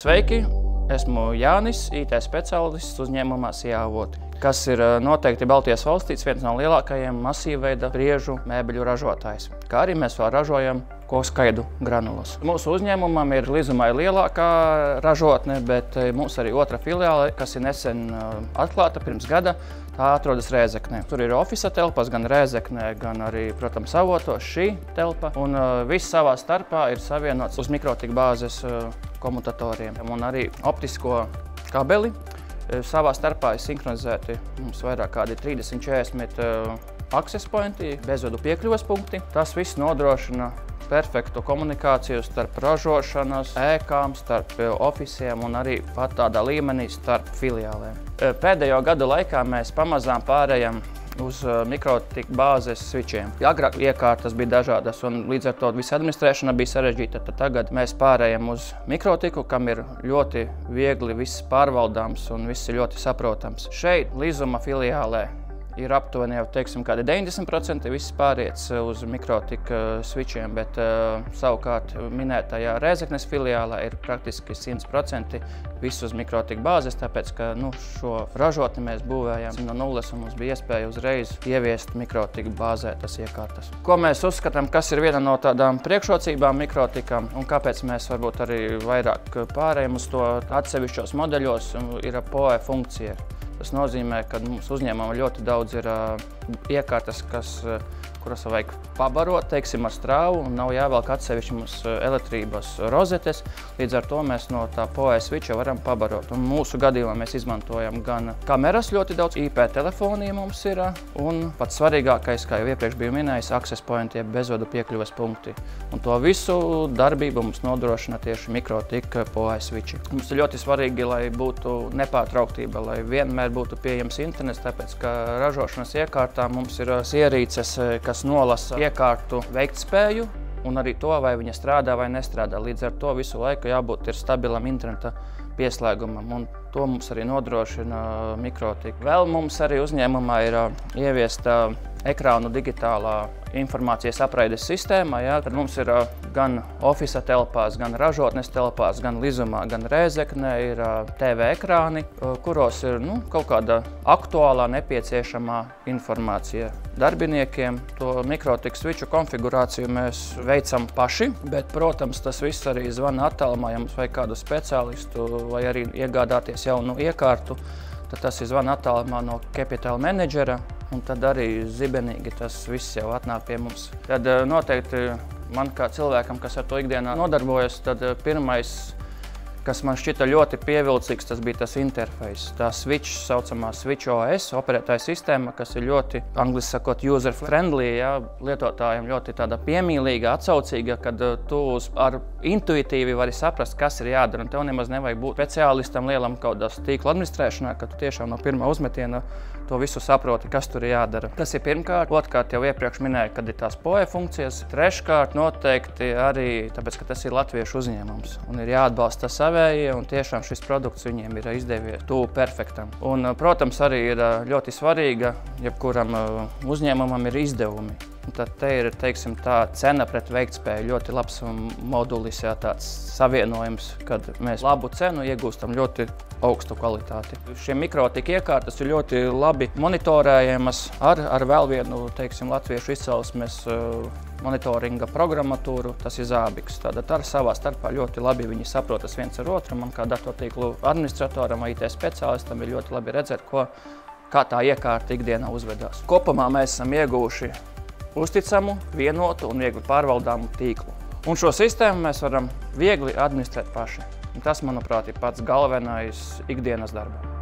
Sveiki! Esmu Jānis, IT speciālists uzņēmumā SIA Avoti, kas ir noteikti Baltijas valstīs viens no lielākajiem masīvveida briežu mēbeļu ražotājs, kā arī mēs vēl ražojam kokskaidu granulas. Mūsu uzņēmumam ir Lizumai lielākā ražotne, bet mums arī otra filiāle, kas ir nesen atklāta pirms gada. Tā atrodas Rēzeknē. Tur ir ofisa telpas gan Rēzeknē, gan arī, protams, Avotos šī telpa. Un viss savā starpā ir savienots uz mikrotika bāzes komutatoriem un arī optisko kabeli. Savā starpā ir sinhronizēti mums vairāk kādi 30–40 access pointi, bezvadu piekļuves punkti. Tas viss nodrošina perfektu komunikāciju starp ražošanas ēkām, starp ofisiem un arī pat tādā līmenī starp filiālēm. Pēdējo gadu laikā mēs pamazām pārējām uz mikrotika bāzes switchiem. Agrāk iekārtas bija dažādas un līdz ar to visa administrēšana bija sarežģīta, tad tagad mēs pārējām uz mikrotiku, kam ir ļoti viegli viss pārvaldāms un viss ir ļoti saprotams. Šeit Lizuma filiālē ir aptuveni jau, teiksim, kādi 90% viss pāriets uz mikrotika switchiem, bet savukārt minētajā Rēzeknes filiālā ir praktiski 100% viss uz mikrotika bāzes, tāpēc, ka šo ražotni mēs būvējām no nulles un mums bija iespēja uzreiz ieviest mikrotika bāzē tas iekārtas. Ko mēs uzskatām, kas ir viena no tādām priekšrocībām mikrotikam un kāpēc mēs varbūt arī vairāk pārējām uz to atsevišķos modeļos, ir PoE funkcija. Tas nozīmē, ka mums uzņēmumā ļoti daudz ir iekārtas, kuras vajag pabarot, teiksim, ar strāvu, un nav jāvelk atsevišķi mums elektrības rozetes. Līdz ar to mēs no tā PoE switcha varam pabarot. Un mūsu gadījumā mēs izmantojam gan kameras ļoti daudz, IP telefonija mums ir, un pats svarīgākais, kā jau iepriekš biju minējis, access pointi, bezvadu piekļuves punkti. Un to visu darbību mums nodrošina tieši mikrotika PoE switchi. Mums ir ļoti svarīgi, lai būtu nepārtrauktība, lai vienmēr būtu pieejams internets, tāpēc, ka ražošanas iekārtā mums ir ierīces, kas nolasa iekārtu veiktspēju un arī to, vai viņa strādā vai nestrādā. Līdz ar to visu laiku jābūt stabilam interneta pieslēgumam, un to mums arī nodrošina mikrotika. Vēl mums arī uzņēmumā ir ieviesta ekrānu digitālā informācijas apraides sistēma. Tad mums ir gan ofisa telpās, gan ražotnes telpās, gan Lizumā, gan Rēzeknē ir TV ekrāni, kuros ir kaut kāda aktuālā nepieciešamā informācija darbiniekiem. To mikrotika switchu konfigurāciju mēs veicam paši, bet, protams, tas viss arī zvana attālumā, ja mums vajag kādu speciālistu vai arī iegādāties jaunu iekārtu, tad tas ir zvana attālumā no Capital Managera, un tad arī zibenīgi tas viss jau atnāk pie mums. Tad noteikti man kā cilvēkam, kas ar to ikdienā nodarbojas, tad pirmais, kas man šķita ļoti pievilcīgs, tas bija tas interfejs. Tā switch, saucamā Switch OS, operētāja sistēma, kas ir ļoti, angliski sakot, user-friendly, lietotājiem ļoti tāda piemīlīga, atsaucīga, kad tu intuitīvi vari saprast, kas ir jādara, un tev nemaz nevajag būt speciālistam lielam kaudās tīkla administrēšanā, ka tu tiešām no pirmā uzmetiena to visu saproti, kas tur ir jādara. Tas ir pirmkārt. Otrkārt, jau iepriekš minēju, kad ir tās PoE funkcijas. Treškārt, noteikti arī, tāpēc, ka tas ir latviešu uzņēmums un ir jāatbalsta savējie, un tiešām šis produkts viņiem ir izdevies tuvu perfektam. Un, protams, arī ir ļoti svarīga, jebkuram uzņēmumam ir izdevumi. Un tad te ir, teiksim, tā cena pret veiktspēju ļoti labs modulis, tāds savienojums, kad mēs labu cenu iegūstam ļoti augstu kvalitāti. Šie mikrotika iekārtas ir ļoti labi monitorējamas ar vēl vienu, teiksim, latviešu izcelsmes monitoringa programmatūru, tas ir Zābiks. Tātad ar savā starpā ļoti labi viņi saprotas viens ar otru. Man kā datortīklu administratoram, IT speciālistam ir ļoti labi redzēt, kā tā iekārta ikdienā uzvedās. Kopumā mēs esam ieguvuši uzticamu, vienotu un viegli pārvaldāmu tīklu. Un šo sistēmu mēs varam viegli administrēt paši. Un tas, manuprāt, ir pats galvenais ikdienas darbā.